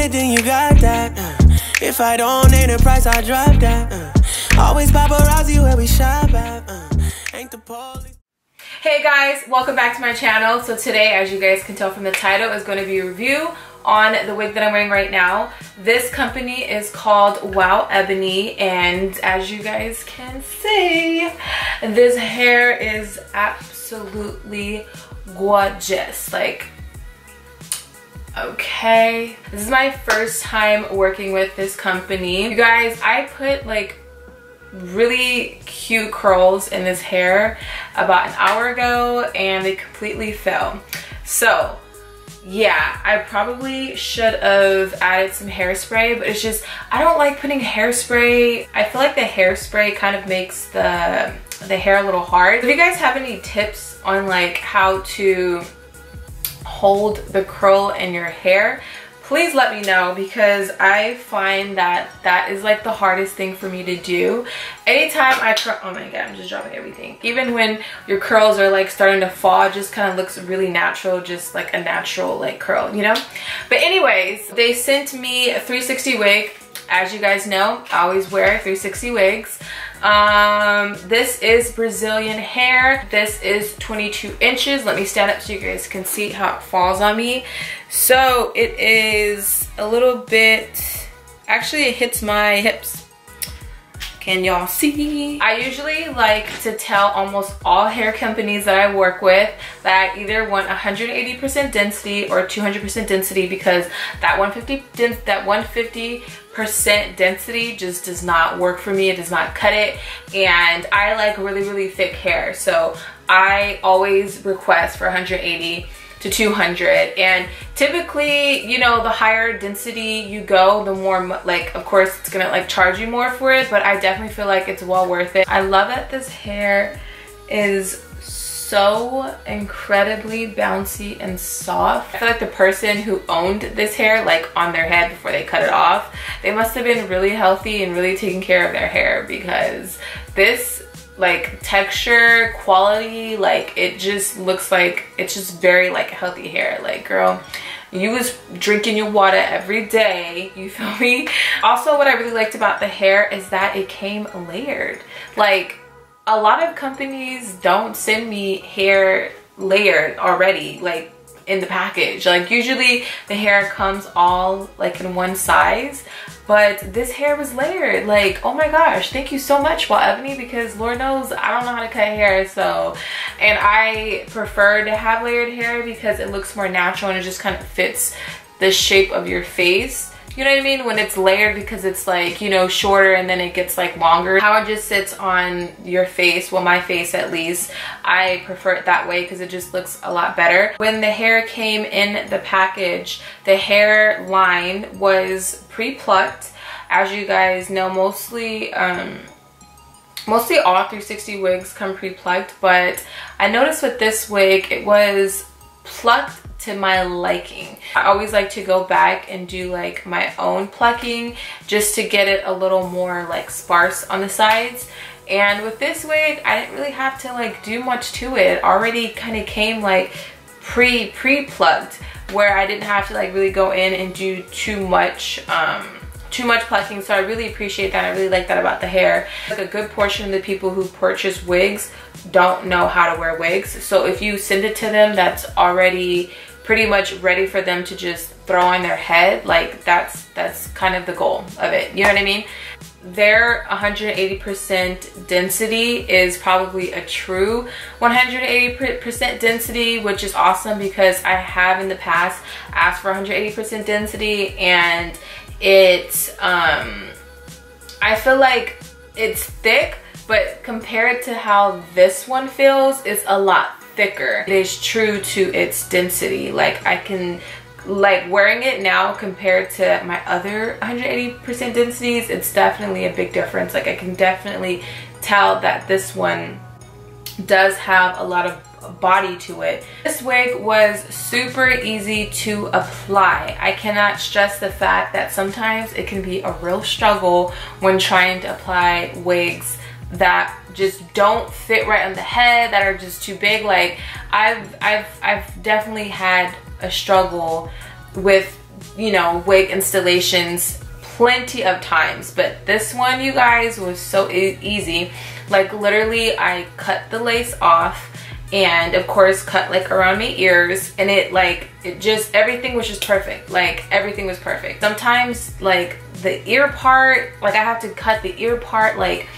it, then you got that. If I don't name the price, I drop that. Always paparazzi where we shop at. Ain't the police. Hey guys, welcome back to my channel. So today, as you guys can tell from the title, is going to be a review on the wig that I'm wearing right now. This company is called Wowebony, and as you guys can see, this hair is absolutely gorgeous. Like, okay, this is my first time working with this company. You guys, I put like really cute curls in this hair about an hour ago and they completely fell. So yeah, I probably should have added some hairspray, but it's just, I don't like putting hairspray. I feel like the hairspray kind of makes the hair a little hard. If you guys have any tips on like how to hold the curl in your hair, please let me know, because I find that that is like the hardest thing for me to do. Anytime I curl, oh my god, I'm just dropping everything. Even when your curls are like starting to fall, it just kind of looks really natural, just like a natural like curl, you know? But anyways, they sent me a 360 wig. As you guys know, I always wear 360 wigs. This is Brazilian hair. This is 22 inches. Let me stand up so you guys can see how it falls on me. So it is a little bit, actually it hits my hips. Can y'all see? I usually like to tell almost all hair companies that I work with that I either want 180% density or 200% density, because that 150% density just does not work for me. It does not cut it, and I like really thick hair, so I always request for 180 to 200. And typically, you know, the higher density you go, the more, like, of course it's gonna like charge you more for it, but I definitely feel like it's well worth it. I love that this hair is so incredibly bouncy and soft. I feel like the person who owned this hair, like on their head before they cut it off, they must have been really healthy and really taking care of their hair, because this like texture, quality, like it just looks like it's just very like healthy hair. Like, girl, you was drinking your water every day, you feel me? Also, what I really liked about the hair is that it came layered. Like, a lot of companies don't send me hair layered already, like in the package. Like, usually the hair comes all like in one size, but this hair was layered. Like, oh my gosh, thank you so much, Wowebony, because Lord knows I don't know how to cut hair. So, and I prefer to have layered hair because it looks more natural and it just kind of fits the shape of your face. You know what I mean? When it's layered, because it's like, you know, shorter and then it gets like longer. How it just sits on your face, well, my face at least, I prefer it that way because it just looks a lot better. When the hair came in the package, the hairline was pre-plucked. As you guys know, mostly all 360 wigs come pre-plucked, but I noticed with this wig, it was plucked to my liking. I always like to go back and do like my own plucking just to get it a little more like sparse on the sides. And with this wig, I didn't really have to like do much to it. It already kind of came like pre-plucked, where I didn't have to like really go in and do too much plucking. So I really appreciate that. I really like that about the hair. Like, a good portion of the people who purchase wigs don't know how to wear wigs. So if you send it to them that's already pretty much ready for them to just throw on their head, like that's kind of the goal of it. You know what I mean? Their 180% density is probably a true 180% density, which is awesome, because I have in the past asked for 180% density, and it's I feel like it's thick, but compared to how this one feels, it's a lot thicker. It is true to its density. Like, I can, like, wearing it now compared to my other 180% densities, it's definitely a big difference. Like, I can definitely tell that this one does have a lot of body to it. This wig was super easy to apply. I cannot stress the fact that sometimes it can be a real struggle when trying to apply wigs that just don't fit right on the head, that are just too big. Like, I've definitely had a struggle with you know, wig installations plenty of times, but this one, you guys, was so easy. Like literally I cut the lace off and of course cut like around my ears, and it just, everything was just perfect. Like everything was perfect. Sometimes like the ear part, like I have to cut the ear part like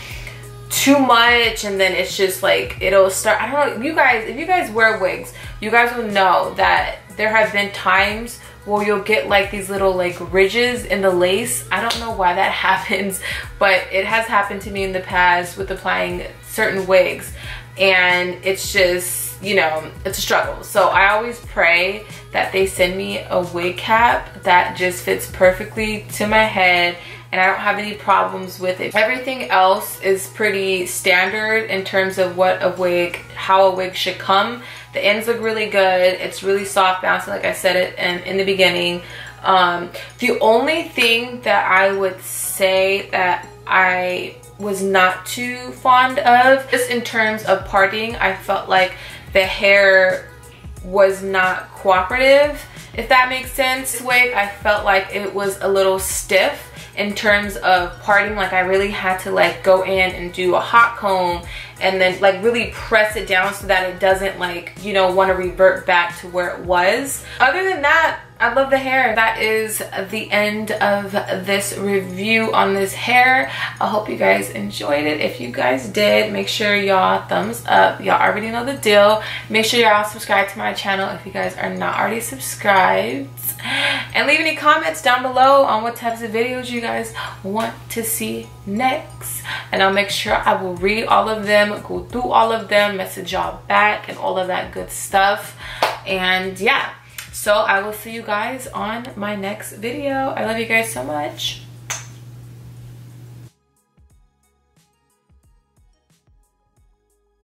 too much, and then it's just like it'll start, I don't know, you guys, if you guys wear wigs, you guys will know that there have been times where you'll get like these little like ridges in the lace. I don't know why that happens, but it has happened to me in the past with applying certain wigs, and it's just, you know, it's a struggle. So I always pray that they send me a wig cap that just fits perfectly to my head and I don't have any problems with it. Everything else is pretty standard in terms of what a wig, how a wig should come. The ends look really good. It's really soft bouncing, like I said it in the beginning. The only thing that I would say that I was not too fond of, just in terms of parting, I felt like the hair was not cooperative, if that makes sense. This wig, I felt like it was a little stiff in terms of parting. Like I really had to like go in and do a hot comb and then like really press it down so that it doesn't, like, you know, want to revert back to where it was. Other than that, I love the hair. That is the end of this review on this hair. I hope you guys enjoyed it. If you guys did, make sure y'all thumbs up. Y'all already know the deal. Make sure y'all subscribe to my channel if you guys are not already subscribed. And leave any comments down below on what types of videos you guys want to see next. And I'll make sure I will read all of them, go through all of them, message y'all back and all of that good stuff. And yeah. So I will see you guys on my next video. I love you guys so much.